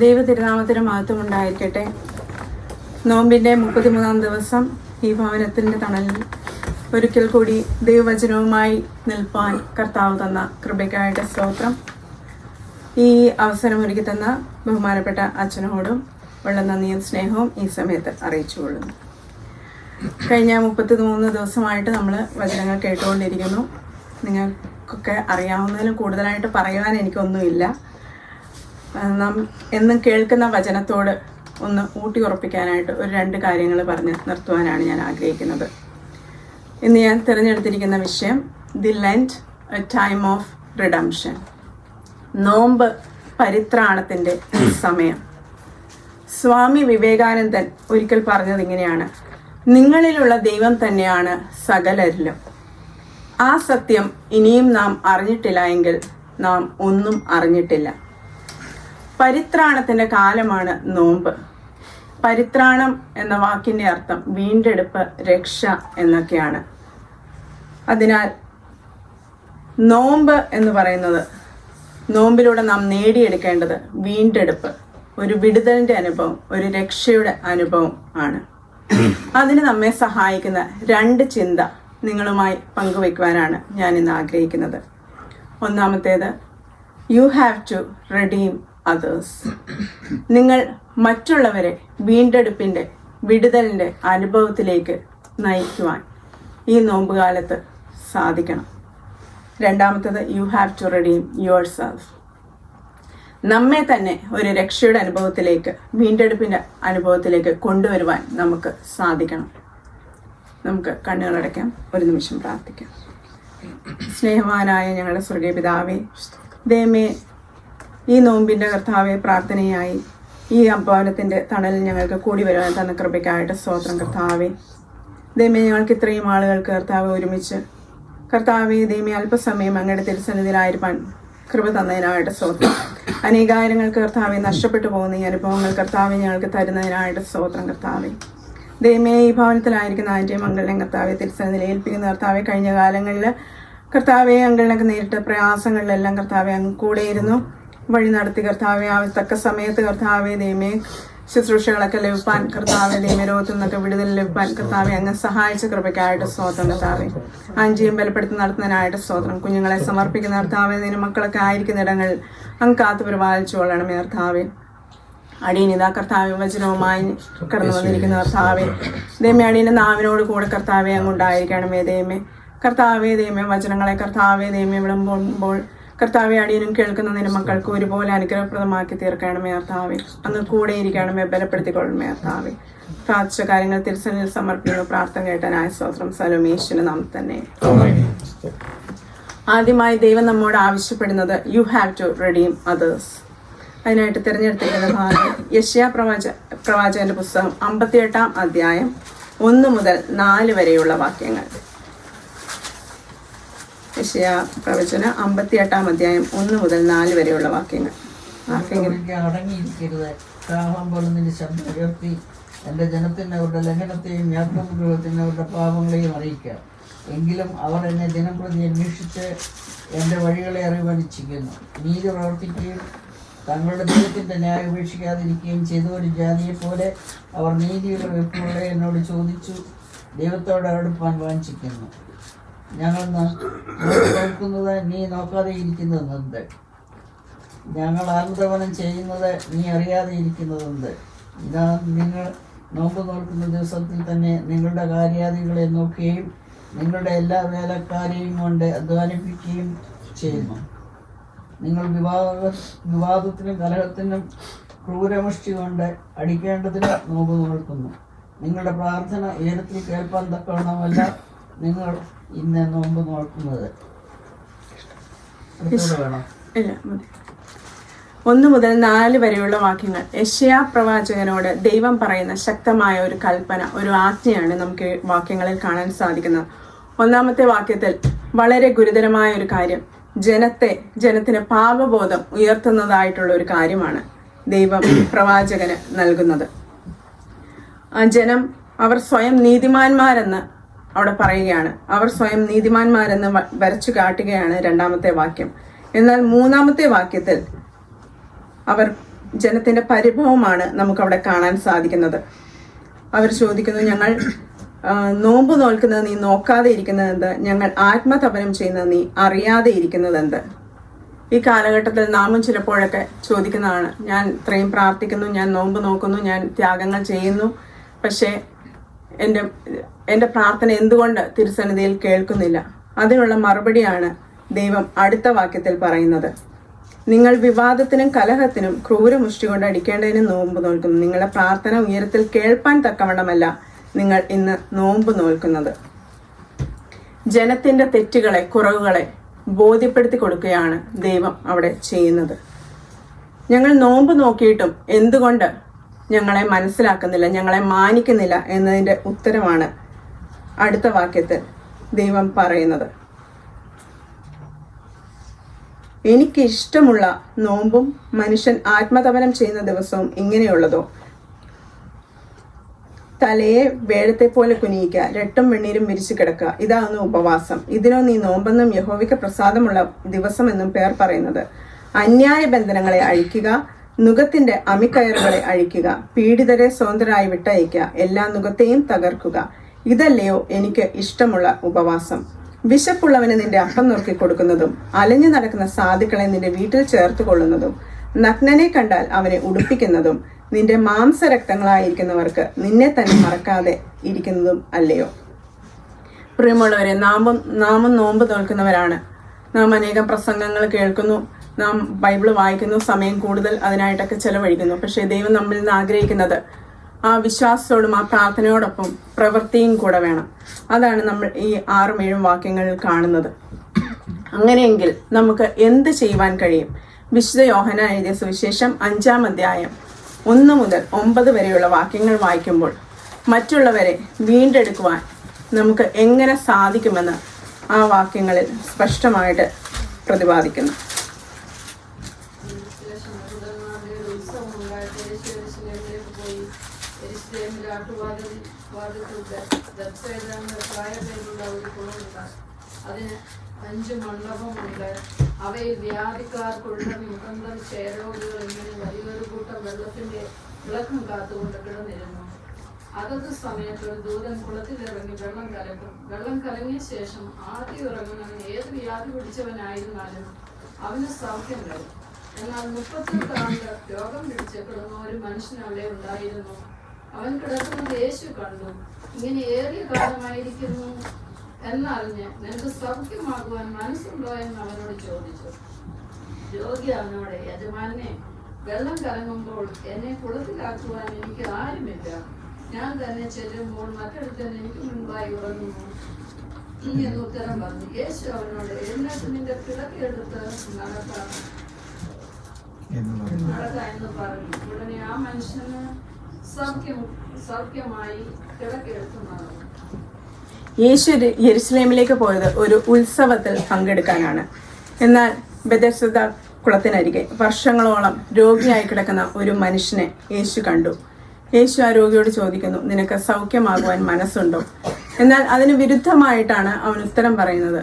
ദൈവതിരുനാമത്തിന് മഹത്വം ഉണ്ടായിരിക്കട്ടെ. നോമ്പിൻ്റെ 33-ാം ദിവസം ഈ ഭവനത്തിൻ്റെ തണലിൽ ഒരിക്കൽ കൂടി ദൈവവചനവുമായി നിൽപ്പാൻ കർത്താവ് തന്ന കൃപയ്ക്കായിട്ട് സ്തോത്രം. ഈ അവസരം ഒരുക്കി തന്ന ബഹുമാനപ്പെട്ട അച്ഛനോടും ഉള്ള നന്ദിയും സ്നേഹവും ഈ സമയത്ത് അറിയിച്ചുകൊള്ളുന്നു. കഴിഞ്ഞ 33 ദിവസമായിട്ട് നമ്മൾ വചനങ്ങൾ കേട്ടുകൊണ്ടിരിക്കുന്നു. നിങ്ങൾക്കൊക്കെ അറിയാവുന്നതിലും കൂടുതലായിട്ട് പറയുവാൻ എനിക്കൊന്നുമില്ല. നാം എന്നും കേൾക്കുന്ന വചനത്തോട് ഒന്ന് ഊട്ടി ഉറപ്പിക്കാനായിട്ട് ഒരു 2 കാര്യങ്ങൾ പറഞ്ഞ് നിർത്തുവാനാണ് ഞാൻ ആഗ്രഹിക്കുന്നത്. ഇന്ന് ഞാൻ തിരഞ്ഞെടുത്തിരിക്കുന്ന വിഷയം the lent A time of redemption, നോമ്പ് പരിത്രാണത്തിൻ്റെ സമയം. സ്വാമി വിവേകാനന്ദൻ ഒരിക്കൽ പറഞ്ഞത് ഇങ്ങനെയാണ്: നിങ്ങളിലുള്ള ദൈവം തന്നെയാണ് സകലരിലും. ആ സത്യം ഇനിയും നാം അറിഞ്ഞിട്ടില്ല എങ്കിൽ നാം ഒന്നും അറിഞ്ഞിട്ടില്ല. പരിത്രാണത്തിൻ്റെ കാലമാണ് നോമ്പ്. പരിത്രാണം എന്ന വാക്കിൻ്റെ അർത്ഥം വീണ്ടെടുപ്പ്, രക്ഷ എന്നൊക്കെയാണ്. അതിനാൽ നോമ്പ് എന്ന് പറയുന്നത്, നോമ്പിലൂടെ നാം നേടിയെടുക്കേണ്ടത് വീണ്ടെടുപ്പ്, ഒരു വിടുതലിൻ്റെ അനുഭവം, ഒരു രക്ഷയുടെ അനുഭവം ആണ്. അതിന് നമ്മെ സഹായിക്കുന്ന 2 ചിന്ത നിങ്ങളുമായി പങ്കുവയ്ക്കുവാനാണ് ഞാൻ ഇന്ന് ആഗ്രഹിക്കുന്നത്. ഒന്നാമത്തേത്, you have to redeem others. നിങ്ങൾ മറ്റുള്ളവരെ വീണ്ടെടുപ്പിൻ്റെ, വിടുതലിൻ്റെ അനുഭവത്തിലേക്ക് നയിക്കുവാൻ ഈ നോമ്പുകാലത്ത് സാധിക്കണം. രണ്ടാമത്തേത്, you have to redeem yourself. നമ്മെ തന്നെ ഒരു രക്ഷയുടെ അനുഭവത്തിലേക്ക്, വീണ്ടെടുപ്പിൻ്റെ അനുഭവത്തിലേക്ക് കൊണ്ടുവരുവാൻ നമുക്ക് സാധിക്കണം. നമുക്ക് കണ്ണുകളടയ്ക്കാം, ഒരു നിമിഷം പ്രാർത്ഥിക്കാം. സ്നേഹവാനായ ഞങ്ങളുടെ സ്വർഗീയ പിതാവേ, ദൈവമേ, ഈ നോമ്പിൻ്റെ കർത്താവെ, പ്രാർത്ഥനയായി ഈ ഭവനത്തിൻ്റെ തണലിൽ ഞങ്ങൾക്ക് കൂടി വരുവാൻ തന്ന കൃപയ്ക്കായിട്ട് സ്തോത്രം. കർത്താവെ, ദൈവമേ, ഞങ്ങൾക്ക് ഇത്രയും ആളുകൾക്ക് കർത്താവ് ഒരുമിച്ച് കർത്താവെ, ദൈവമേ, അല്പസമയം അങ്ങയുടെ തിരുസന്നിധിയിലായിരിക്കാൻ കൃപ തന്നതിനായിട്ട് സ്തോത്രം. അനേകായിരങ്ങൾക്ക് കർത്താവെ നഷ്ടപ്പെട്ടു പോകുന്ന ഈ അനുഭവങ്ങൾ കർത്താവെ ഞങ്ങൾക്ക് തരുന്നതിനായിട്ട് സ്തോത്രം. കർത്താവെ, ദൈവമേ, ഈ ഭവനത്തിലായിരിക്കുന്ന ആൻറ്റിയും അങ്കിളിനെയും കർത്താവെ തിരുസന്നിധിയിൽ ഏൽപ്പിക്കുന്ന കർത്താവെ, കഴിഞ്ഞ കാലങ്ങളിൽ കർത്താവെ അങ്കിളിനൊക്കെ നേരിട്ട പ്രയാസങ്ങളിലെല്ലാം കർത്താവെ അങ്ങ് കൂടെ ഇരുന്നു വഴി നടത്തി. കർത്താവെ, തക്ക സമയത്ത് കർത്താവെ ദൈവമേ ശുശ്രൂഷകളൊക്കെ ലഭിപ്പാൻ, കർത്താവെ ദൈവമേ രോഗത്തിൽ നിന്നൊക്കെ വിടുതൽ ലഭിപ്പാൻ കർത്താവെ അങ്ങ് സഹായിച്ച കൃപയ്ക്കായിട്ട് സ്തോത്രം. കർത്താവെ, ആൻജിയും ബലപ്പെടുത്തി നടത്തുന്നതിനായിട്ട് സ്തോത്രം. കുഞ്ഞുങ്ങളെ സമർപ്പിക്കുന്ന കർത്താവെ, നിന്റെ മക്കളൊക്കെ ആയിരിക്കുന്ന ഇടങ്ങളിൽ അങ്ങ് കാത്തു പരിപാലിച്ചു കൊള്ളണമേ. കർത്താവെ, അടിയനിതാ കർത്താവെ വചനവുമായി കടന്നു വന്നിരിക്കുന്ന കർത്താവെ, ദൈവമേ, അടിയൻ്റെ നാവിനോട് കൂടെ കർത്താവെ അങ്ങുണ്ടായിരിക്കണമേ. ദൈവമേ, കർത്താവെ ദൈവമേ, വചനങ്ങളെ കർത്താവെ ദൈവമേ വിളമ്പുമ്പോൾ കർത്താവെ അടിയനും കേൾക്കുന്ന നിന്റെ മക്കൾക്ക് ഒരുപോലെ അനുഗ്രഹപ്രദമാക്കി തീർക്കണമേ. കർത്താവെ, അങ്ങ് കൂടെ ഇരിക്കണമേ, ബലപ്പെടുത്തിക്കൊള്ളണമേ. കർത്താവെ, പ്രാർത്ഥിച്ച കാര്യങ്ങൾ തിരുസന്നിധിയിൽ സമർപ്പിക്കുന്നു. പ്രാർത്ഥന കേട്ടനായ സ്തോത്രം. സലോമേശ്വരന് നാം തന്നെ. ആദ്യമായി ദൈവം നമ്മോട് ആവശ്യപ്പെടുന്നത് you have to redeem others. അതിനായിട്ട് തിരഞ്ഞെടുത്തിരിക്കുന്ന ഭാഗം യെശയ്യാ പ്രവാചകന്റെ പുസ്തകം 58-ാം അധ്യായം 1 മുതൽ 4 വരെയുള്ള വാക്യങ്ങൾ. യെശയ്യാ പ്രവചനം 58-ാം അധ്യായം 1 മുതൽ 4 വരെയുള്ള വാക്യങ്ങൾ. അടങ്ങിയിരിക്കരുത്, കാഹളം പോലെ നിന്റെ ശബ്ദം ഉയർത്തി എൻ്റെ ജനത്തിന് അവരുടെ ലംഘനത്തെയും യാക്കോബ് ഗൃഹത്തിന് അവരുടെ പാപങ്ങളെയും അറിയിക്കാം. എങ്കിലും അവർ എന്നെ ദിനംപ്രതി അന്വേഷിച്ച് എൻ്റെ വഴികളെ അറിയുവാൻ ഇച്ഛിക്കുന്നു. നീതി പ്രവർത്തിക്കുകയും തങ്ങളുടെ ദൈവത്തിൻ്റെ ന്യായം ഉപേക്ഷിക്കാതിരിക്കുകയും ചെയ്ത ഒരു ജാതിയെപ്പോലെ അവർ നീതിയുടെ വെപ്പുകളെ എന്നോട് ചോദിച്ചു ദൈവത്തോട് അടുപ്പാൻ വാഞ്ചിക്കുന്നു. ഞങ്ങൾ നോക്കുന്നത് നീ നോക്കാതെ ഇരിക്കുന്നതെന്ത്? ഞങ്ങൾ ആത്മതപനം ചെയ്യുന്നത് നീ അറിയാതെ ഇരിക്കുന്നതെന്ത്? ഇതാ, നിങ്ങൾ നോമ്പ് നോക്കുന്ന ദിവസത്തിൽ തന്നെ നിങ്ങളുടെ കാര്യാദികളെ നോക്കുകയും നിങ്ങളുടെ എല്ലാ വേലക്കാരെയും കൊണ്ട് അധ്വാനിപ്പിക്കുകയും ചെയ്യുന്നു. നിങ്ങൾ വിവാദത്തിനും കലഹത്തിനും ക്രൂരമുഷ്ടി കൊണ്ട് അടിക്കേണ്ടതിന് നോമ്പ് നോക്കുന്നു. നിങ്ങളുടെ പ്രാർത്ഥന ഉയരത്തിൽ കേൾപ്പാൻ തക്കവണ്ണമല്ല നിങ്ങൾ ഇന്ന് നോമ്പ് നോക്കുന്നത്. 1 മുതൽ 4 വരെയുള്ള വാക്യങ്ങൾ യെശയ്യാ പ്രവാചകനോട് ദൈവം പറയുന്ന ശക്തമായ ഒരു കൽപ്പന, ഒരു ആജ്ഞയാണ് നമുക്ക് വാക്യങ്ങളിൽ കാണാൻ സാധിക്കുന്നത്. 1-ാമത്തെ വാക്യത്തിൽ വളരെ ഗുരുതരമായ ഒരു കാര്യം, ജനത്തിന് പാപബോധം ഉയർത്തുന്നതായിട്ടുള്ള ഒരു കാര്യമാണ് ദൈവം പ്രവാചകന് നൽകുന്നത്. ആ ജനം, അവർ സ്വയം നീതിമാന്മാരെന്ന് അവിടെ പറയുകയാണ്. അവർ സ്വയം നീതിമാന്മാരെന്ന് വരച്ചു കാട്ടുകയാണ് 2-ാമത്തെ വാക്യം. എന്നാൽ 3-ാമത്തെ വാക്യത്തിൽ അവർ ജനത്തിൻ്റെ പരിഭവമാണ് നമുക്കവിടെ കാണാൻ സാധിക്കുന്നത്. അവർ ചോദിക്കുന്നു, ഞങ്ങൾ നോമ്പ് നോൽക്കുന്നത് നീ നോക്കാതെ ഇരിക്കുന്നതെന്ത്? ഞങ്ങൾ ആത്മതപനം ചെയ്യുന്നത് നീ അറിയാതെ ഇരിക്കുന്നതെന്ത്? ഈ കാലഘട്ടത്തിൽ നാമും ചിലപ്പോഴൊക്കെ ചോദിക്കുന്നതാണ്, ഞാൻ ഇത്രയും പ്രാർത്ഥിക്കുന്നു, ഞാൻ നോമ്പ് നോക്കുന്നു, ഞാൻ ത്യാഗങ്ങൾ ചെയ്യുന്നു, പക്ഷേ എൻ്റെ പ്രാർത്ഥന എന്തുകൊണ്ട് തിരുസന്നിധിയിൽ കേൾക്കുന്നില്ല? അതിനുള്ള മറുപടിയാണ് ദൈവം അടുത്ത വാക്യത്തിൽ പറയുന്നത്. നിങ്ങൾ വിവാദത്തിനും കലഹത്തിനും ക്രൂരമുഷ്ടി കൊണ്ട് അടിക്കേണ്ടതിനും നോമ്പ് നോൽക്കുന്നു. നിങ്ങളുടെ പ്രാർത്ഥന ഉയരത്തിൽ കേൾപ്പാൻ തക്കവണ്ണമല്ല നിങ്ങൾ ഇന്ന് നോമ്പ് നോൽക്കുന്നത്. ജനത്തിൻ്റെ തെറ്റുകളെ, കുറവുകളെ ബോധ്യപ്പെടുത്തി കൊടുക്കുകയാണ് ദൈവം അവിടെ ചെയ്യുന്നത്. ഞങ്ങൾ നോമ്പ് നോക്കിയിട്ടും എന്തുകൊണ്ട് ഞങ്ങളെ മനസ്സിലാക്കുന്നില്ല, ഞങ്ങളെ മാനിക്കുന്നില്ല എന്നതിൻ്റെ ഉത്തരമാണ് അടുത്ത വാക്യത്തിൽ ദൈവം പറയുന്നത്. എനിക്ക് ഇഷ്ടമുള്ള നോമ്പും മനുഷ്യൻ ആത്മതപനം ചെയ്യുന്ന ദിവസവും ഇങ്ങനെയുള്ളതോ? തലയെ വേഴത്തെ പോലെ കുനിയിക്കുക, രട്ടും വെണ്ണീരും വിരിച്ചു കിടക്കുക, ഇതാകുന്നു ഉപവാസം. ഇതിനോ നീ നോമ്പെന്നും യഹോവയ്ക്ക് പ്രസാദമുള്ള ദിവസമെന്നും പേർ പറയുന്നത്? അന്യായ ബന്ധനങ്ങളെ അഴിക്കുക, നുകത്തിന്റെ അമിക്കയറുകളെ അഴിക്കുക, പീഡിതരെ സ്വതന്ത്രരായി വിട്ടയക്കുക, എല്ലാ നുകത്തെയും തകർക്കുക. ഇതല്ലയോ എനിക്ക് ഇഷ്ടമുള്ള ഉപവാസം? വിശപ്പുള്ളവന് നിന്റെ അപ്പം നുറുക്കി കൊടുക്കുന്നതും അലഞ്ഞു നടക്കുന്ന സാധുക്കളെ നിന്റെ വീട്ടിൽ ചേർത്ത് കൊള്ളുന്നതും നഗ്നനെ കണ്ടാൽ അവനെ ഉടുപ്പിക്കുന്നതും നിന്റെ മാംസരക്തങ്ങളായിരിക്കുന്നവർക്ക് നിന്നെ തന്നെ മറക്കാതെ ഇരിക്കുന്നതും അല്ലയോ? പ്രിയമുള്ളവരെ, നാമും നോമ്പ് നോൽക്കുന്നവരാണ്. നാം അനേകം പ്രസംഗങ്ങൾ കേൾക്കുന്നു, നാം ബൈബിള് വായിക്കുന്നു, സമയം കൂടുതൽ അതിനായിട്ടൊക്കെ ചെലവഴിക്കുന്നു. പക്ഷേ ദൈവം നമ്മളിൽ നിന്ന് ആഗ്രഹിക്കുന്നത് ആ വിശ്വാസത്തോടും ആ പ്രാർത്ഥനയോടൊപ്പം പ്രവൃത്തിയും കൂടെ വേണം. അതാണ് നമ്മൾ ഈ 6-7 വാക്യങ്ങളിൽ കാണുന്നത്. അങ്ങനെയെങ്കിൽ നമുക്ക് എന്ത് ചെയ്യുവാൻ കഴിയും? വിശുദ്ധ യോഹന്നാൻ എഴുതിയ സുവിശേഷം 5-ാം അധ്യായം 1 മുതൽ 9 വരെയുള്ള വാക്യങ്ങൾ വായിക്കുമ്പോൾ മറ്റുള്ളവരെ വീണ്ടെടുക്കുവാൻ നമുക്ക് എങ്ങനെ സാധിക്കുമെന്ന് ആ വാക്യങ്ങളിൽ സ്പഷ്ടമായിട്ട് പ്രതിപാദിക്കുന്നു. അതിന് 5 മണ്ഡപമുണ്ട്. അവയിൽ വ്യാധിക്കാർക്കുള്ള മുഖന്തം ക്ഷയരോഗികൾ ഇങ്ങനെ വലിയൊരു കൂട്ടം വെള്ളത്തിന്റെ വിളക്കം കാത്തുകൊണ്ട് കിടന്നിരുന്നു. അതത് സമയത്ത് ഒരു ദൂതൻ കുളത്തിലിറങ്ങി വെള്ളം കലക്കും. വെള്ളം കലങ്ങിയ ശേഷം ആദ്യം ഇറങ്ങുന്നവൻ ഏത് വ്യാധി പിടിച്ചവനായിരുന്നാലും അവന് സൗഖ്യം വരും. എന്നാൽ 38 ആണ്ട് രോഗം പിടിച്ച് കിടന്ന ഒരു മനുഷ്യൻ അവിടെ ഉണ്ടായിരുന്നു. അവൻ കിടക്കുന്നത് യേശു കണ്ടു. ഇങ്ങനെ ഏറിയ കാലമായിരിക്കുന്നു എന്നറിഞ്ഞ് നിനക്ക് സൗഖ്യമാകുവാൻ മനസ്സുണ്ടോ എന്ന് അവനോട് ചോദിച്ചു. രോഗി അവനോട്, യജമാനെ, വെള്ളം കലങ്ങുമ്പോൾ എന്നെ കുളത്തിലാക്കുവാൻ എനിക്ക് ആരുമില്ല. ഞാൻ തന്നെ ചെല്ലുമ്പോൾ മറ്റൊരുത്തൻ എനിക്ക് മുൻപായി ഉറങ്ങുന്നു എന്ന് ഉത്തരം പറഞ്ഞു. യേശു അവനോട്, എഴുന്നേറ്റ് നിന്റെ കിടക്കെടുത്ത് നടക്ക എന്ന് പറഞ്ഞു. ഉടനെ ആ മനുഷ്യന് സൗഖ്യമായി കിടക്കെടുത്ത് നടന്നു. യേശു യെരുശലേമിലേക്ക് പോയത് ഒരു ഉത്സവത്തിൽ പങ്കെടുക്കാനാണ്. എന്നാൽ ബെഥസ്ദ കുളത്തിനരികെ വർഷങ്ങളോളം രോഗിയായി കിടക്കുന്ന ഒരു മനുഷ്യനെ യേശു കണ്ടു. യേശു ആ രോഗിയോട് ചോദിക്കുന്നു, നിനക്ക് സൗഖ്യമാകുവാൻ മനസ്സുണ്ടോ? എന്നാൽ അതിന് വിരുദ്ധമായിട്ടാണ് അവൻ ഉത്തരം പറയുന്നത്,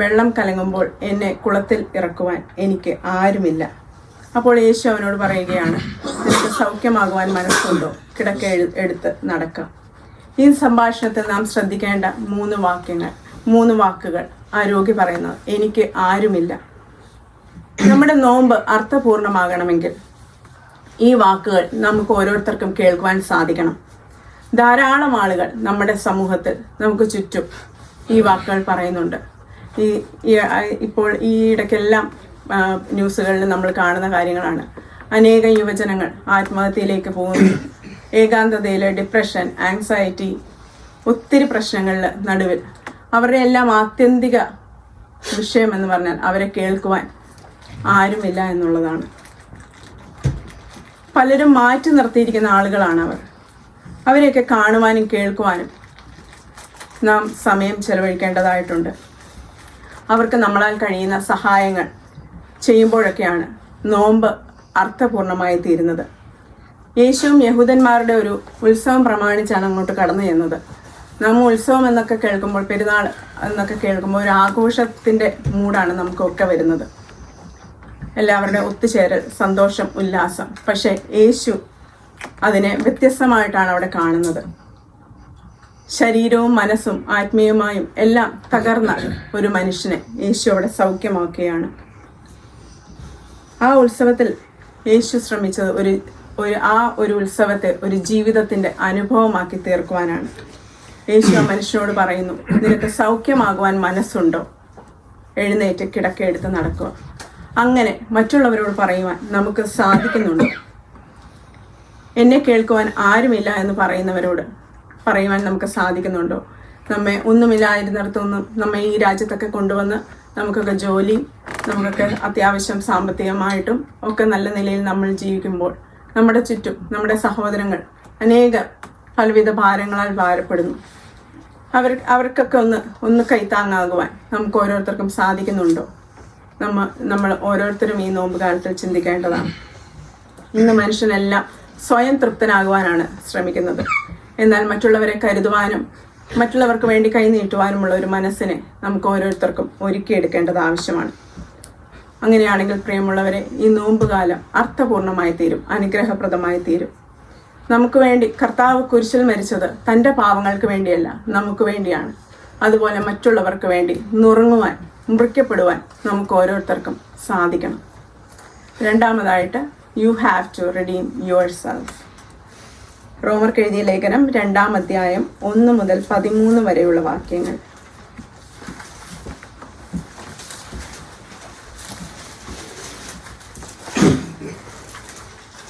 വെള്ളം കലങ്ങുമ്പോൾ എന്നെ കുളത്തിൽ ഇറക്കുവാൻ എനിക്ക് ആരുമില്ല. അപ്പോൾ യേശു അവനോട് പറയുകയാണ്, നിനക്ക് സൗഖ്യമാകുവാൻ മനസ്സുണ്ടോ? കിടക്ക എടുത്ത് നടക്കാം. ഈ സംഭാഷണത്തിൽ നാം ശ്രദ്ധിക്കേണ്ട 3 വാക്കുകൾ ആ രോഗി പറയുന്നത്, എനിക്ക് ആരുമില്ല. നമ്മുടെ നോമ്പ് അർത്ഥപൂർണമാകണമെങ്കിൽ ഈ വാക്കുകൾ നമുക്ക് ഓരോരുത്തർക്കും കേൾക്കുവാൻ സാധിക്കണം. ധാരാളം ആളുകൾ നമ്മുടെ സമൂഹത്തിൽ നമുക്ക് ചുറ്റും ഈ വാക്കുകൾ പറയുന്നുണ്ട്. ഇപ്പോൾ ഈ ഇടയ്ക്കെല്ലാം ന്യൂസുകളിൽ നമ്മൾ കാണുന്ന കാര്യങ്ങളാണ്. അനേകം യുവജനങ്ങൾ ആത്മഹത്യയിലേക്ക് പോകുന്നു. ഏകാന്തതയിൽ, ഡിപ്രഷൻ, ആങ്സൈറ്റി, ഒത്തിരി പ്രശ്നങ്ങളിൽ നടുവിൽ അവരുടെ എല്ലാം ആത്യന്തിക വിഷയം എന്ന് പറഞ്ഞാൽ അവരെ കേൾക്കുവാൻ ആരുമില്ല എന്നുള്ളതാണ്. പലരും മാറ്റി നിർത്തിയിരിക്കുന്ന ആളുകളാണ് അവർ. അവരെയൊക്കെ കാണുവാനും കേൾക്കുവാനും നാം സമയം ചെലവഴിക്കേണ്ടതായിട്ടുണ്ട്. അവർക്ക് നമ്മളാൽ കഴിയുന്ന സഹായങ്ങൾ ചെയ്യുമ്പോഴൊക്കെയാണ് നോമ്പ് അർത്ഥപൂർണമായി തീരുന്നത്. യേശുവും യഹൂദന്മാരുടെ ഒരു ഉത്സവം പ്രമാണിച്ചാണ് അങ്ങോട്ട് കടന്നു ചെന്നത്. നാം ഉത്സവം എന്നൊക്കെ കേൾക്കുമ്പോൾ, പെരുന്നാൾ എന്നൊക്കെ കേൾക്കുമ്പോൾ ഒരു ആഘോഷത്തിൻ്റെ മൂടാണ് നമുക്കൊക്കെ വരുന്നത്. എല്ലാവരുടെ ഒത്തുചേരൽ, സന്തോഷം, ഉല്ലാസം. പക്ഷേ യേശു അതിനെ വ്യത്യസ്തമായിട്ടാണ് അവിടെ കാണുന്നത്. ശരീരവും മനസ്സും ആത്മീയമായും എല്ലാം തകർന്ന ഒരു മനുഷ്യനെ യേശു അവിടെ സൗഖ്യമാക്കുകയാണ്. ആ ഉത്സവത്തിൽ യേശു ശ്രമിച്ചത് ഒരു ഉത്സവത്തെ ഒരു ജീവിതത്തിൻ്റെ അനുഭവമാക്കി തീർക്കുവാനാണ്. യേശു ആ മനുഷ്യനോട് പറയുന്നു, നിനക്ക് സൗഖ്യമാകുവാൻ മനസ്സുണ്ടോ? എഴുന്നേറ്റ് കിടക്കയെടുത്ത് നടക്കുക. അങ്ങനെ മറ്റുള്ളവരോട് പറയുവാൻ നമുക്ക് സാധിക്കുന്നുണ്ടോ? എന്നെ കേൾക്കുവാൻ ആരുമില്ല എന്ന് പറയുന്നവരോട് പറയുവാൻ നമുക്ക് സാധിക്കുന്നുണ്ടോ? നമ്മെ ഒന്നുമില്ലായിരുന്നിടത്തൊന്നും നമ്മെ ഈ രാജ്യത്തൊക്കെ കൊണ്ടുവന്ന് നമുക്കൊക്കെ ജോലി, നമുക്കൊക്കെ അത്യാവശ്യം സാമ്പത്തികമായിട്ടും ഒക്കെ നല്ല നിലയിൽ നമ്മൾ ജീവിക്കുമ്പോൾ നമ്മുടെ ചുറ്റും നമ്മുടെ സഹോദരങ്ങൾ അനേകം പലവിധ ഭാരങ്ങളാൽ ഭാരപ്പെടുന്നു. അവർക്കൊക്കെ ഒന്ന് കൈത്താങ്ങാകുവാൻ നമുക്ക് ഓരോരുത്തർക്കും സാധിക്കുന്നുണ്ടോ? നമ്മൾ ഓരോരുത്തരും ഈ നോമ്പ് കാലത്തിൽ ചിന്തിക്കേണ്ടതാണ്. ഇന്ന് മനുഷ്യനെല്ലാം സ്വയം തൃപ്തനാകുവാനാണ് ശ്രമിക്കുന്നത്. എന്നാൽ മറ്റുള്ളവരെ കരുതുവാനും മറ്റുള്ളവർക്ക് വേണ്ടി കൈനീട്ടുവാനുമുള്ള ഒരു മനസ്സിനെ നമുക്ക് ഓരോരുത്തർക്കും ഒരുക്കിയെടുക്കേണ്ടത് ആവശ്യമാണ്. അങ്ങനെയാണെങ്കിൽ പ്രിയമുള്ളവരെ, ഈ നോമ്പുകാലം അർത്ഥപൂർണമായി തീരും, അനുഗ്രഹപ്രദമായി തീരും. നമുക്ക് വേണ്ടി കർത്താവ് കുരിശിൽ മരിച്ചത് തൻ്റെ പാവങ്ങൾക്ക് വേണ്ടിയല്ല, നമുക്ക് വേണ്ടിയാണ്. അതുപോലെ മറ്റുള്ളവർക്ക് വേണ്ടി നുറുങ്ങുവാൻ, മുറിക്കപ്പെടുവാൻ നമുക്ക് ഓരോരുത്തർക്കും സാധിക്കണം. രണ്ടാമതായിട്ട്, you have to redeem yourself. റോമർക്ക് എഴുതിയ ലേഖനം 2-ാം അധ്യായം 1 മുതൽ 13 വരെയുള്ള വാക്യങ്ങൾ.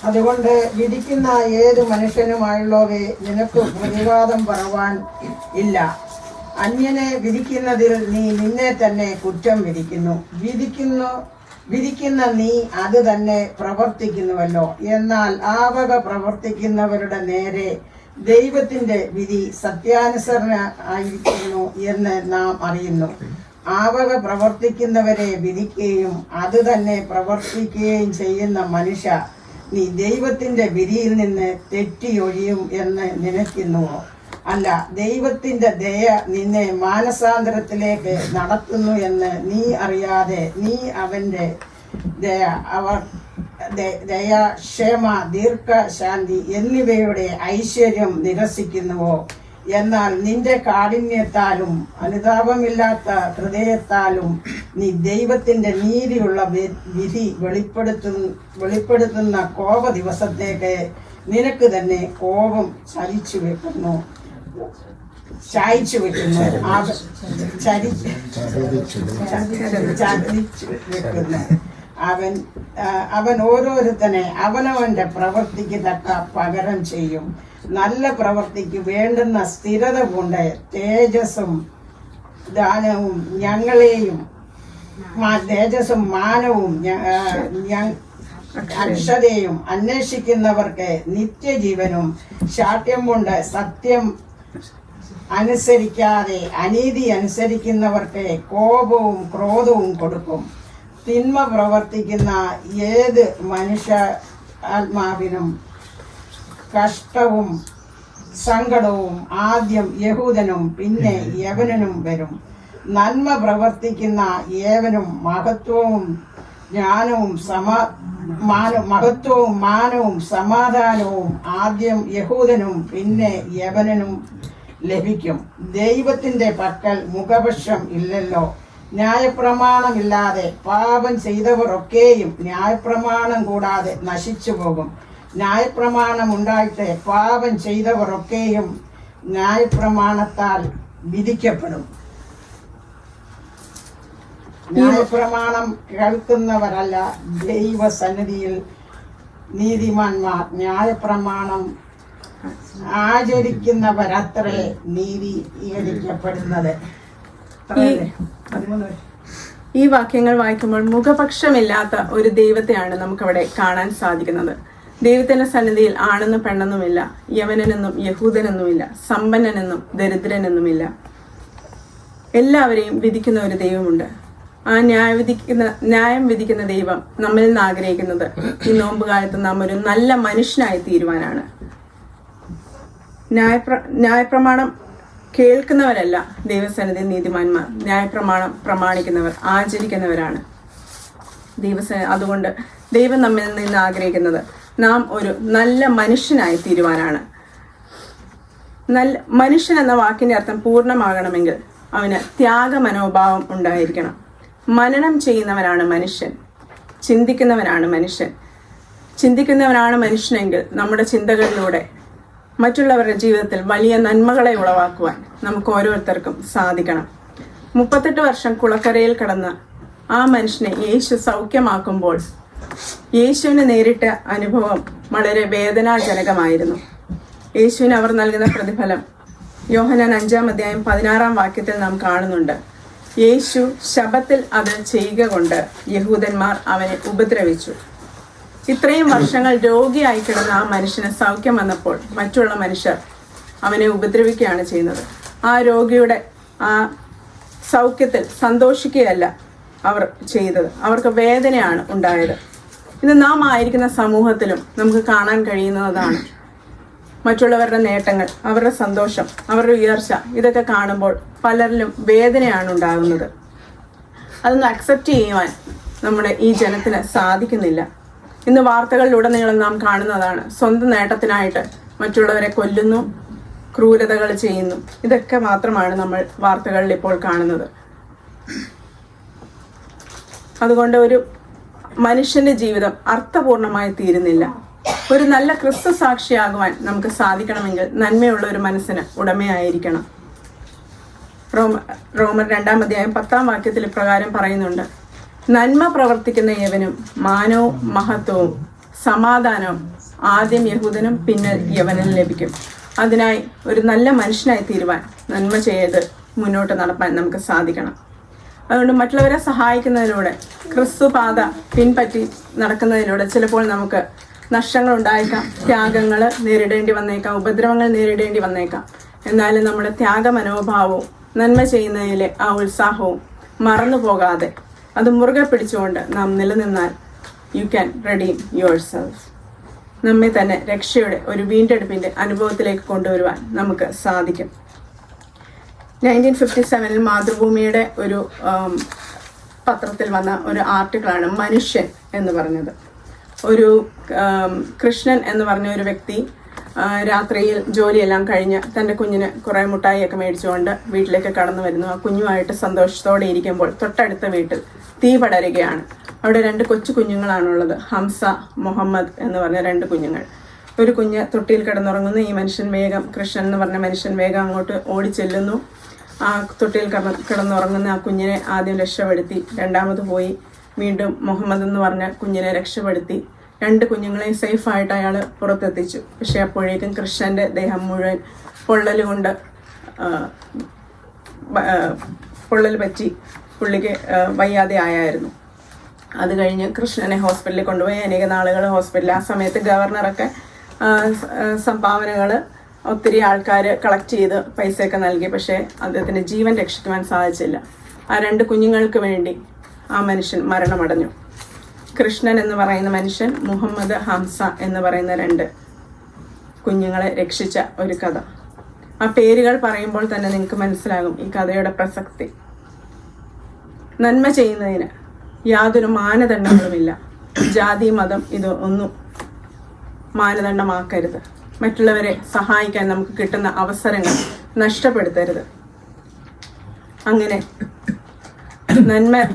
അതുകൊണ്ട് വിധിക്കുന്ന ഏത് മനുഷ്യനുമായുള്ളവയെ നിനക്ക് പ്രതിവാദം പറവാൻ ഇല്ല. അന്യനെ വിധിക്കുന്നതിൽ നീ നിന്നെ തന്നെ കുറ്റം വിധിക്കുന്നു. വിധിക്കുന്ന നീ അത് തന്നെ പ്രവർത്തിക്കുന്നുവല്ലോ. എന്നാൽ ആവക പ്രവർത്തിക്കുന്നവരുടെ നേരെ ദൈവത്തിന്റെ വിധി സത്യാനുസരണമായിരിക്കുന്നു എന്ന് നാം അറിയുന്നു. ആവക പ്രവർത്തിക്കുന്നവരെ വിധിക്കുകയും അത് തന്നെ പ്രവർത്തിക്കുകയും ചെയ്യുന്ന മനുഷ്യ, നീ ദൈവത്തിന്റെ വിധിയിൽ നിന്ന് തെറ്റിയൊഴിയും എന്ന് നിനയ്ക്കുന്നുവോ? അല്ല, ദൈവത്തിന്റെ ദയ നിന്നെ മാനസാന്തരത്തിലേക്ക് നടത്തുന്നു എന്ന് നീ അറിയാതെ നീ അവന്റെ ദയ, ക്ഷമ, ദീർഘശാന്തി എന്നിവയുടെ ഐശ്വര്യം നിരസിക്കുന്നുവോ? എന്നാൽ നിന്റെ കാഠിന്യത്താലും അനുതാപമില്ലാത്ത ഹൃദയത്താലും നീ ദൈവത്തിന്റെ നീതിയുള്ള വിധി വെളിപ്പെടുത്തുന്ന കോപ ദിവസത്തേക്ക് നിനക്ക് തന്നെ കോപം ചായച്ചു വെക്കുന്നു. അവൻ ഓരോരുത്തനെ അവനവന്റെ പ്രവൃത്തിക്ക് തക്ക പകരം ചെയ്യും. നല്ല പ്രവൃത്തിക്ക് വേണ്ടുന്ന സ്ഥിരത കൊണ്ട് തേജസ്സും ദാനവും തേജസ്സും മാനവും അക്ഷതയും അന്വേഷിക്കുന്നവർക്ക് നിത്യജീവനും, ശാഠ്യം കൊണ്ട് സത്യം അനുസരിക്കാതെ അനീതി അനുസരിക്കുന്നവർക്ക് കോപവും ക്രോധവും കൊടുക്കും. തിന്മ പ്രവർത്തിക്കുന്ന ഏത് മനുഷ്യ ആത്മാവിനും കഷ്ടവും സങ്കടവും ആദ്യം യഹൂദനും പിന്നെ യവനനും വരും. നന്മ പ്രവർത്തിക്കുന്ന ഏവനും മഹത്വവും മാനവും സമാധാനവും ആദ്യം യഹൂദനും പിന്നെ യവനനും ലഭിക്കും. ദൈവത്തിന്റെ പക്കൽ മുഖപക്ഷം ഇല്ലല്ലോ. ന്യായപ്രമാണമില്ലാതെ പാപം ചെയ്തവർ ഒക്കെയും ന്യായപ്രമാണം കൂടാതെ നശിച്ചു പോകും. ന്യായപ്രമാണം ഉണ്ടായിട്ട് പാപം ചെയ്തവർ ഒക്കെയും ന്യായപ്രമാണത്താൽ വിധിക്കപ്പെടും. ന്യായപ്രമാണം കേൾക്കുന്നവരല്ല ദൈവസന്നിധിയിൽ നീതിമാന്മാർ. ന്യായപ്രമാണം ആചരിക്കുന്നവരത്രേ നീതീകരിക്കപ്പെടുന്നത്. ഈ വാക്യങ്ങൾ വായിക്കുമ്പോൾ മുഖപക്ഷമില്ലാത്ത ഒരു ദൈവത്തെയാണ് നമുക്കവിടെ കാണാൻ സാധിക്കുന്നത്. ദൈവത്തിന്റെ സന്നിധിയിൽ ആണെന്നും പെണ്ണെന്നുമില്ല, യവനനെന്നും യഹൂദനെന്നുമില്ല, സമ്പന്നനെന്നും ദരിദ്രനെന്നുമില്ല. എല്ലാവരെയും വിധിക്കുന്ന ഒരു ദൈവമുണ്ട്. ആ ന്യായം വിധിക്കുന്ന ദൈവം നമ്മിൽ നിന്ന് ആഗ്രഹിക്കുന്നത് ഈ നോമ്പുകാലത്ത് നാം ഒരു നല്ല മനുഷ്യനായി തീരുവാനാണ്. ന്യായപ്രമാണം കേൾക്കുന്നവരല്ല ദൈവസന്നിധി നീതിമാന്മാർ. ന്യായപ്രമാണം പ്രമാണിക്കുന്നവർ, ആചരിക്കുന്നവരാണ്. അതുകൊണ്ട് ദൈവം നമ്മിൽ നിന്ന് ആഗ്രഹിക്കുന്നത് നാം ഒരു നല്ല മനുഷ്യനായി തീരുവാനാണ്. നല്ല മനുഷ്യൻ എന്ന വാക്കിന്റെ അർത്ഥം പൂർണ്ണമാകണമെങ്കിൽ അവന് ത്യാഗ മനോഭാവം ഉണ്ടായിരിക്കണം. മനനം ചെയ്യുന്നവനാണ് മനുഷ്യൻ, ചിന്തിക്കുന്നവനാണ് മനുഷ്യൻ. ചിന്തിക്കുന്നവനാണ് മനുഷ്യനെങ്കിൽ നമ്മുടെ ചിന്തകളിലൂടെ മറ്റുള്ളവരുടെ ജീവിതത്തിൽ വലിയ നന്മകളെ ഉളവാക്കുവാൻ നമുക്ക് ഓരോരുത്തർക്കും സാധിക്കണം. 38 വർഷം കുളക്കരയിൽ കിടന്ന് ആ മനുഷ്യനെ യേശു സൗഖ്യമാക്കുമ്പോൾ യേശുവിന് നേരിട്ട അനുഭവം വളരെ വേദനാജനകമായിരുന്നു. യേശുവിന് അവർ നൽകുന്ന പ്രതിഫലം യോഹന്നാൻ 5-ാം അധ്യായം 16-ാം വാക്യത്തിൽ നാം കാണുന്നുണ്ട്. യേശു ശബ്ബത്തിൽ അത് ചെയ്യുക കൊണ്ട് യഹൂദന്മാർ അവനെ ഉപദ്രവിച്ചു. ഇത്രയും വർഷങ്ങൾ രോഗിയായി കിടന്ന ആ മനുഷ്യന് സൗഖ്യം വന്നപ്പോൾ മറ്റുള്ള മനുഷ്യർ അവനെ ഉപദ്രവിക്കുകയാണ് ചെയ്യുന്നത്. ആ രോഗിയുടെ ആ സൗഖ്യത്തിൽ സന്തോഷിക്കുകയല്ല അവർ ചെയ്തത്, അവർക്ക് വേദനയാണ് ഉണ്ടായത്. ഇത് നാം ആയിരിക്കുന്ന സമൂഹത്തിലും നമുക്ക് കാണാൻ കഴിയുന്നതാണ്. മറ്റുള്ളവരുടെ നേട്ടങ്ങൾ, അവരുടെ സന്തോഷം, അവരുടെ ഉയർച്ച, ഇതൊക്കെ കാണുമ്പോൾ പലരിലും വേദനയാണ് ഉണ്ടാകുന്നത്. അതൊന്ന് അക്സെപ്റ്റ് ചെയ്യുവാൻ നമ്മുടെ ഈ ജനത്തിന് സാധിക്കുന്നില്ല. ഇന്ന് വാർത്തകളിലുടനീളം നാം കാണുന്നതാണ്. സ്വന്തം നേട്ടത്തിനായിട്ട് മറ്റുള്ളവരെ കൊല്ലുന്നു, ക്രൂരതകൾ ചെയ്യുന്നു. ഇതൊക്കെ മാത്രമാണ് നമ്മൾ വാർത്തകളിൽ ഇപ്പോൾ കാണുന്നത്. അതുകൊണ്ട് ഒരു മനുഷ്യന്റെ ജീവിതം അർത്ഥപൂർണമായി തീരുന്നില്ല. ഒരു നല്ല ക്രിസ്തു സാക്ഷിയാകുവാൻ നമുക്ക് സാധിക്കണമെങ്കിൽ നന്മയുള്ള ഒരു മനസ്സിന് ഉടമയായിരിക്കണം. റോമർ 2-ാം അധ്യായം 10-ാം വാക്യത്തിൽ ഇപ്രകാരം പറയുന്നുണ്ട്: നന്മ പ്രവർത്തിക്കുന്ന യവനും മാനവും മഹത്വവും സമാധാനവും ആദ്യം യഹൂദനും പിന്നെ യവനും ലഭിക്കും. അതിനായി ഒരു നല്ല മനുഷ്യനായി തീരുവാൻ, നന്മ ചെയ്ത് മുന്നോട്ട് നടപ്പാൻ നമുക്ക് സാധിക്കണം. അതുകൊണ്ട് മറ്റുള്ളവരെ സഹായിക്കുന്നതിലൂടെ, ക്രിസ്തു പാത പിൻപറ്റി നടക്കുന്നതിലൂടെ ചിലപ്പോൾ നമുക്ക് നഷ്ടങ്ങൾ ഉണ്ടായേക്കാം, ത്യാഗങ്ങൾ നേരിടേണ്ടി വന്നേക്കാം, ഉപദ്രവങ്ങൾ നേരിടേണ്ടി വന്നേക്കാം. എന്നാലും നമ്മുടെ ത്യാഗ മനോഭാവവും നന്മ ചെയ്യുന്നതിലെ ആ ഉത്സാഹവും മറന്നു പോകാതെ അത് മുറുകെ പിടിച്ചുകൊണ്ട് നാം നിലനിന്നാൽ you can redeem yourself. നമ്മെ തന്നെ രക്ഷയുടെ ഒരു വീണ്ടെടുപ്പിൻ്റെ അനുഭവത്തിലേക്ക് കൊണ്ടുവരുവാൻ നമുക്ക് സാധിക്കും. 1957 മാതൃഭൂമിയുടെ ഒരു പത്രത്തിൽ വന്ന ഒരു ആർട്ടിക്കിളാണ് മനുഷ്യൻ എന്ന് പറഞ്ഞത്. ഒരു കൃഷ്ണൻ എന്ന് പറഞ്ഞ ഒരു വ്യക്തി രാത്രിയിൽ ജോലിയെല്ലാം കഴിഞ്ഞ് തൻ്റെ കുഞ്ഞിന് കുറേ മുട്ടായിയൊക്കെ മേടിച്ചുകൊണ്ട് വീട്ടിലേക്ക് കടന്നു വരുന്നു. ആ കുഞ്ഞുമായിട്ട് സന്തോഷത്തോടെ ഇരിക്കുമ്പോൾ തൊട്ടടുത്ത വീട്ടിൽ തീ പടരുകയാണ്. അവിടെ 2 കൊച്ചു കുഞ്ഞുങ്ങളാണുള്ളത്, ഹംസ, മുഹമ്മദ് എന്ന് പറഞ്ഞ 2 കുഞ്ഞുങ്ങൾ. ഒരു കുഞ്ഞ് തൊട്ടിയിൽ കിടന്നുറങ്ങുന്നു. ഈ മനുഷ്യൻ വേഗം, കൃഷ്ണൻ എന്ന് പറഞ്ഞ മനുഷ്യൻ വേഗം അങ്ങോട്ട് ഓടി ചെല്ലുന്നു. ആ തൊട്ടിയിൽ കിടന്നുറങ്ങുന്ന ആ കുഞ്ഞിനെ ആദ്യം രക്ഷപ്പെടുത്തി, രണ്ടാമത് പോയി വീണ്ടും മുഹമ്മദ് എന്ന് പറഞ്ഞ കുഞ്ഞിനെ രക്ഷപ്പെടുത്തി 2 കുഞ്ഞുങ്ങളെയും സേഫായിട്ട് അയാൾ പുറത്തെത്തിച്ചു. പക്ഷെ അപ്പോഴേക്കും കൃഷ്ണൻ്റെ ദേഹം മുഴുവൻ പൊള്ളൽ പറ്റി പുള്ളിക്ക് വയ്യാതെ ആയായിരുന്നു. അത് കഴിഞ്ഞ് കൃഷ്ണനെ ഹോസ്പിറ്റലിൽ കൊണ്ടുപോയി അനേക നാളുകൾ ഹോസ്പിറ്റലിൽ. ആ സമയത്ത് ഗവർണറൊക്കെ സംഭാവനകൾ ഒത്തിരി ആൾക്കാർ കളക്ട് ചെയ്ത് പൈസയൊക്കെ നൽകി. പക്ഷേ അദ്ദേഹത്തിൻ്റെ ജീവൻ രക്ഷിക്കുവാൻ സാധിച്ചില്ല. ആ 2 കുഞ്ഞുങ്ങൾക്ക് വേണ്ടി ആ മനുഷ്യൻ മരണമടഞ്ഞു. കൃഷ്ണൻ എന്ന് പറയുന്ന മനുഷ്യൻ, മുഹമ്മദ്, ഹംസ എന്ന് പറയുന്ന 2 കുഞ്ഞുങ്ങളെ രക്ഷിച്ച ഒരു കഥ. ആ പേരുകൾ പറയുമ്പോൾ തന്നെ നിങ്ങൾക്ക് മനസ്സിലാകും ഈ കഥയുടെ പ്രസക്തി. നന്മ ചെയ്യുന്നതിന് യാതൊരു മാനദണ്ഡങ്ങളുമില്ല. ജാതി, മതം ഇത് ഒന്നും മാനദണ്ഡമാക്കരുത്. മറ്റുള്ളവരെ സഹായിക്കാൻ നമുക്ക് കിട്ടുന്ന അവസരങ്ങൾ നഷ്ടപ്പെടുത്തരുത്. അങ്ങനെ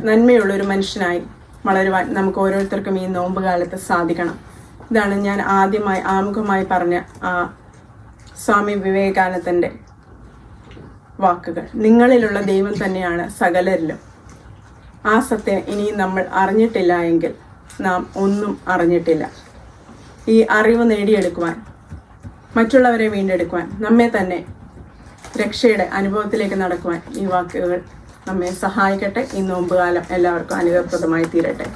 നന്മയുള്ളൊരു മനുഷ്യനായി വളരുവാൻ നമുക്ക് ഓരോരുത്തർക്കും ഈ നോമ്പ് കാലത്ത് സാധിക്കണം. ഇതാണ് ഞാൻ ആമുഖമായി പറഞ്ഞ ആ സ്വാമി വിവേകാനന്ദൻ്റെ വാക്കുകൾ. നിങ്ങളിലുള്ള ദൈവം തന്നെയാണ് സകലരിലും. ആ സത്യം ഇനിയും നമ്മൾ അറിഞ്ഞിട്ടില്ല എങ്കിൽ നാം ഒന്നും അറിഞ്ഞിട്ടില്ല. ഈ അറിവ് നേടിയെടുക്കുവാൻ, മറ്റുള്ളവരെ വീണ്ടെടുക്കുവാൻ, നമ്മെ തന്നെ രക്ഷയുടെ അനുഭവത്തിലേക്ക് നടക്കുവാൻ ഈ വാക്കുകൾ നമ്മെ സഹായിക്കട്ടെ. ഈ നോമ്പുകാലം എല്ലാവർക്കും അനുഗ്രഹപ്രദമായി തീരട്ടെ.